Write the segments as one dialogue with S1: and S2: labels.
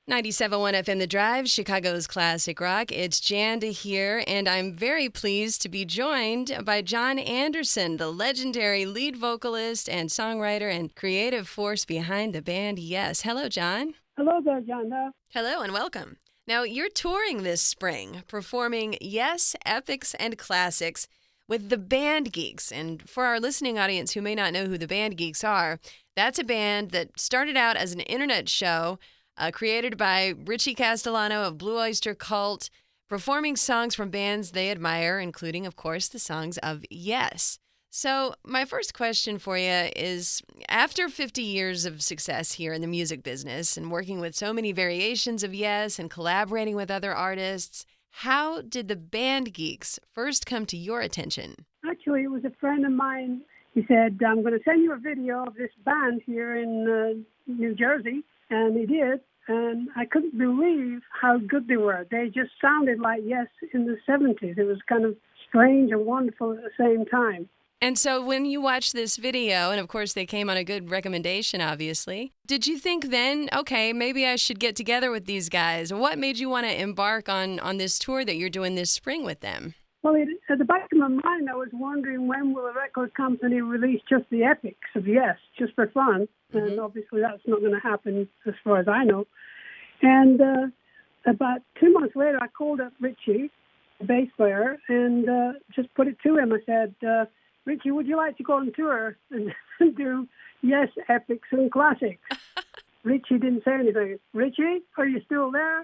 S1: 97.1 FM The Drive, Chicago's classic rock. It's Janda here, and I'm very pleased to be joined by Jon Anderson, the legendary lead vocalist and songwriter and creative force behind the band YES. Hello, Jon.
S2: Hello there, Janda.
S1: Hello, and welcome. Now, you're touring this spring, performing YES Epics and Classics with the Band Geeks. And for our listening audience who may not know who the Band Geeks are, that's a band that started out as an internet show created by Richie Castellano of Blue Oyster Cult, performing songs from bands they admire, including, of course, the songs of YES. So my first question for you is, after 50 years of success here in the music business and working with so many variations of YES and collaborating with other artists, how did the Band Geeks first come to your attention?
S2: Actually, it was a friend of mine. He said, I'm going to send you a video of this band here in New Jersey. And he did, and I couldn't believe how good they were. They just sounded like YES in the 70s. It was kind of strange and wonderful at the same time.
S1: And so when you watched this video, and of course they came on a good recommendation, obviously, did you think then, okay, maybe I should get together with these guys? What made you want to embark on this tour that you're doing this spring with them?
S2: Well, at the back of my mind, I was wondering when will a record company release just the epics of YES, just for fun. And obviously that's not going to happen as far as I know. And about 2 months later, I called up Richie, the bass player, and just put it to him. I said, Richie, would you like to go on tour and do YES Epics and Classics? Richie didn't say anything. Richie, are you still there?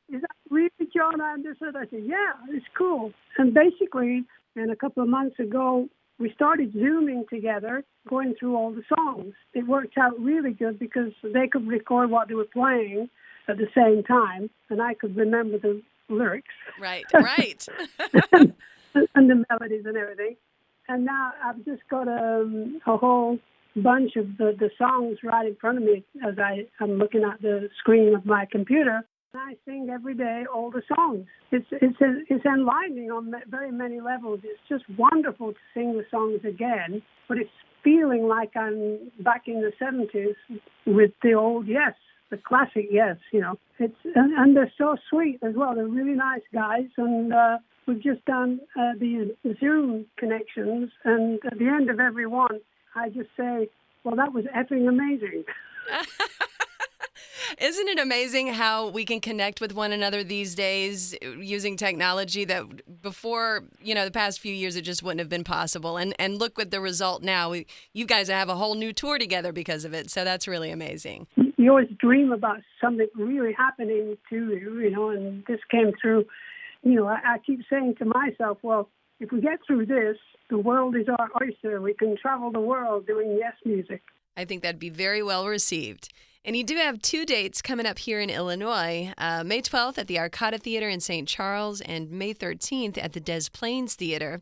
S2: Is that really Jon Anderson? I said, yeah, it's cool. And basically, and a couple of months ago, we started Zooming together, going through all the songs. It worked out really good because they could record what they were playing at the same time, and I could remember the lyrics.
S1: Right.
S2: and the melodies and everything. And now I've just got a whole bunch of the songs right in front of me as I'm looking at the screen of my computer. I sing every day all the songs. It's enlightening on very many levels. It's just wonderful to sing the songs again, but it's feeling like I'm back in the 70s with the old YES, the classic YES, you know. And they're so sweet as well. They're really nice guys, and we've just done these Zoom connections, and at the end of every one, I just say, well, that was effing amazing.
S1: Isn't it amazing how we can connect with one another these days using technology that before, the past few years, it just wouldn't have been possible. And look at the result now. You guys have a whole new tour together because of it. So that's really amazing.
S2: You always dream about something really happening to you, and this came through. I keep saying to myself, well, if we get through this, the world is our oyster. We can travel the world doing YES music.
S1: I think that'd be very well received. And you do have 2 dates coming up here in Illinois, May 12th at the Arcata Theater in St. Charles and May 13th at the Des Plaines Theater.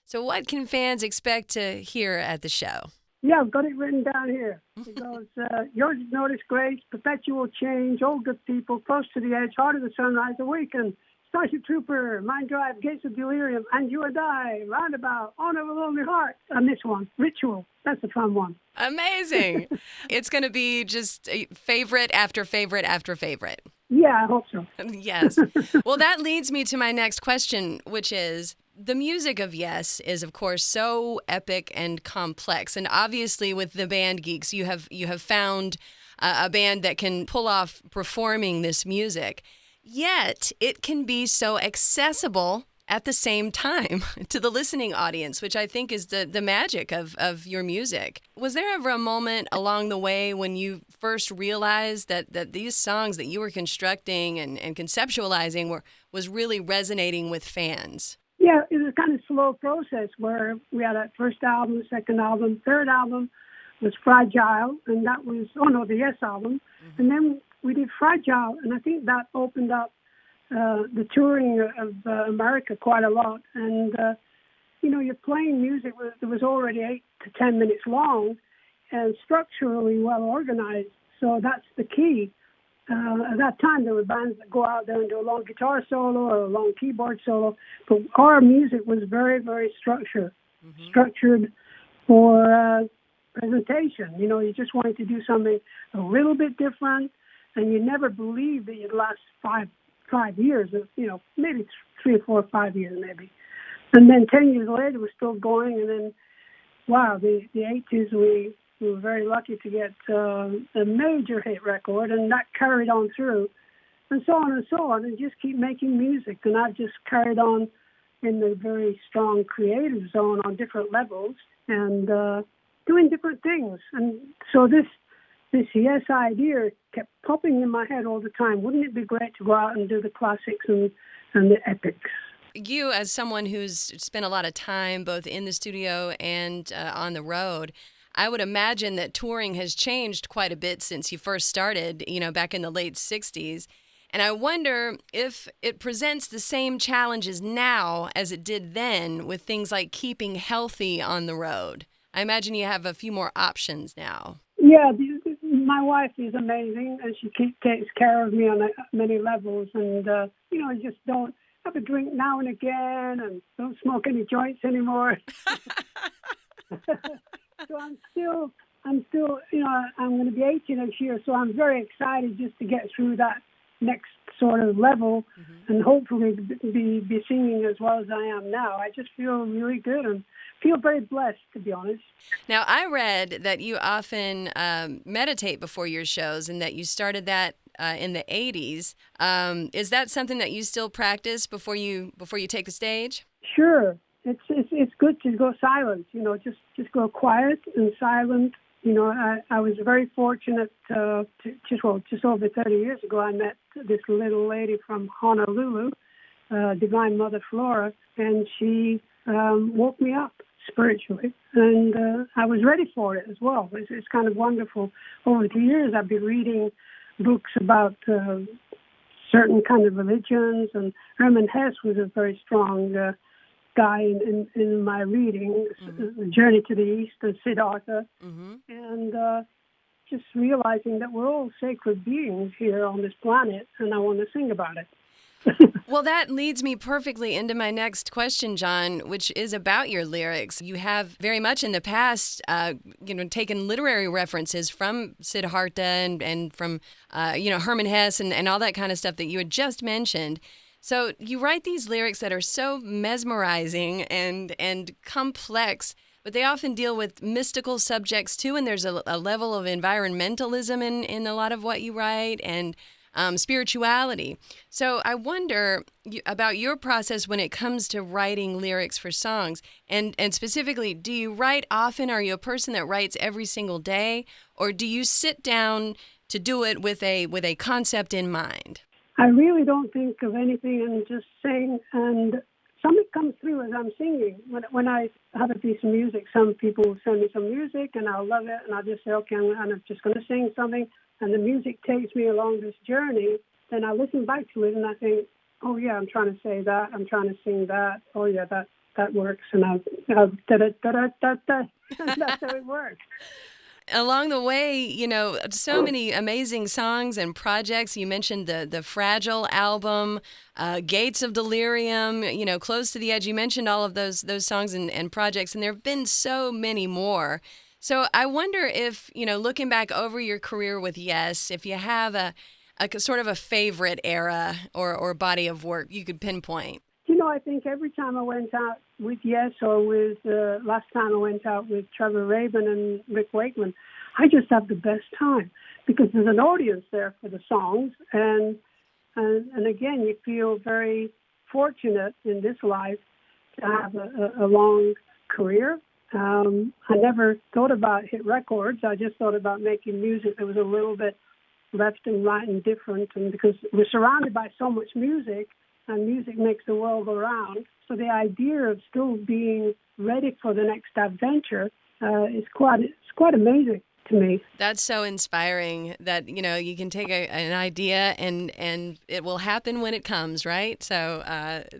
S1: So what can fans expect to hear at the show?
S2: Yeah, I've got it written down here. It goes, yours is notice grace, perpetual change, all good people, close to the edge, heart of the sunrise, awaken. Starship Trooper, Mind Drive, Gates of Delirium, and You and I, Roundabout, Honor of a Lonely Heart. And this one, Ritual. That's a fun one.
S1: Amazing. It's going to be just a favorite after favorite after favorite.
S2: Yeah, I hope so.
S1: Yes. Well, that leads me to my next question, which is, the music of YES is, of course, so epic and complex. And obviously with the Band Geeks, you have found a band that can pull off performing this music. Yet it can be so accessible at the same time to the listening audience, which I think is the magic of your music. Was there ever a moment along the way when you first realized that these songs that you were constructing and conceptualizing was really resonating with fans?
S2: Yeah, it was a kind of slow process where we had a first album, second album, third album was Fragile, and that was, the YES album. Mm-hmm. And then we did Fragile, and I think that opened up the touring of America quite a lot. And, you're playing music that was already 8 to 10 minutes long and structurally well organized. So that's the key. At that time, there were bands that go out there and do a long guitar solo or a long keyboard solo. But our music was very, very structured for presentation. You just wanted to do something a little bit different and you never believe that you'd last five years, maybe 3 or 4 or 5 years maybe. And then 10 years later, we're still going, and then, wow, the 80s, we were very lucky to get a major hit record, and that carried on through, and so on, and just keep making music. And I've just carried on in the very strong creative zone on different levels and doing different things. And so this Yes idea kept popping in my head all the time. Wouldn't it be great to go out and do the classics and the epics?
S1: You, as someone who's spent a lot of time both in the studio and on the road, I would imagine that touring has changed quite a bit since you first started, back in the late 60s. And I wonder if it presents the same challenges now as it did then with things like keeping healthy on the road. I imagine you have a few more options now.
S2: Yeah, my wife is amazing, and she takes care of me on many levels. And, I just don't have a drink now and again and don't smoke any joints anymore. So I'm still, I'm going to be 80 next year, so I'm very excited just to get through that next sort of level and hopefully be singing as well as I am now. I just feel really good and feel very blessed, to be honest.
S1: Now, I read that you often meditate before your shows and that you started that in the 80s. Is that something that you still practice before you take the stage?
S2: Sure. It's good to go silent, just go quiet and silent. I was very fortunate just over 30 years ago, I met this little lady from Honolulu, Divine Mother Flora, and she woke me up spiritually, and I was ready for it as well. It's kind of wonderful. Over the years, I've been reading books about certain kind of religions, and Hermann Hesse was a very strong guy in my reading, Journey to the East and Siddhartha, and just realizing that we're all sacred beings here on this planet, and I want to sing about it.
S1: Well, that leads me perfectly into my next question, Jon, which is about your lyrics. You have very much in the past, taken literary references from Siddhartha and from, Hermann Hesse and all that kind of stuff that you had just mentioned. So you write these lyrics that are so mesmerizing and complex, but they often deal with mystical subjects too, and there's a level of environmentalism in a lot of what you write and spirituality. So I wonder about your process when it comes to writing lyrics for songs, and specifically, do you write often? Are you a person that writes every single day, or do you sit down to do it with a concept in mind?
S2: I really don't think of anything and just sing, and something comes through as I'm singing. When I have a piece of music, some people will send me some music, and I'll love it, and I'll just say, okay, I'm just going to sing something, and the music takes me along this journey. Then I listen back to it, and I think, oh, yeah, I'm trying to say that, I'm trying to sing that, oh, yeah, that works, and I'll da-da-da-da-da-da, and that's how it works.
S1: Along the way, so many amazing songs and projects. You mentioned the Fragile album, Gates of Delirium, Close to the Edge. You mentioned all of those songs and projects, and there have been so many more. So I wonder if, looking back over your career with Yes, if you have a sort of a favorite era or body of work you could pinpoint.
S2: I think every time I went out with Yes or with last time I went out with Trevor Rabin and Rick Wakeman, I just have the best time because there's an audience there for the songs, and again, you feel very fortunate in this life to have a long career. I never thought about hit records. I just thought about making music that was a little bit left and right and different, and because we're surrounded by so much music, and music makes the world go round. So the idea of still being ready for the next adventure is quite amazing to me.
S1: That's so inspiring that, you can take an idea and it will happen when it comes, right? So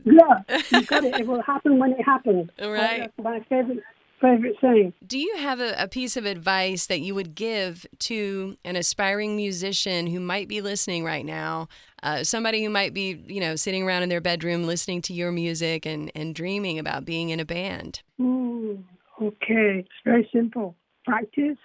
S2: yeah, you got it. It will happen when it happens.
S1: Right.
S2: That's my favorite saying.
S1: Do you have a piece of advice that you would give to an aspiring musician who might be listening right now, somebody who might be, sitting around in their bedroom listening to your music and dreaming about being in a band?
S2: Okay. It's very simple. Practice,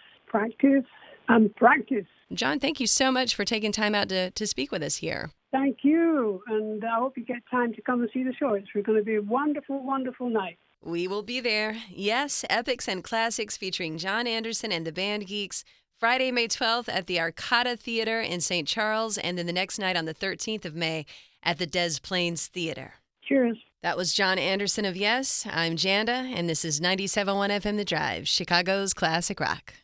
S2: and practice.
S1: Jon, thank you so much for taking time out to speak with us here.
S2: Thank you, and I hope you get time to come and see the show. It's going to be a wonderful, wonderful night.
S1: We will be there. Yes, Epics and Classics featuring Jon Anderson and the Band Geeks. Friday, May 12th at the Arcada Theater in St. Charles, and then the next night on the 13th of May at the Des Plaines Theater.
S2: Cheers.
S1: That was Jon Anderson of YES. I'm Janda, and this is 97.1 FM The Drive, Chicago's classic rock.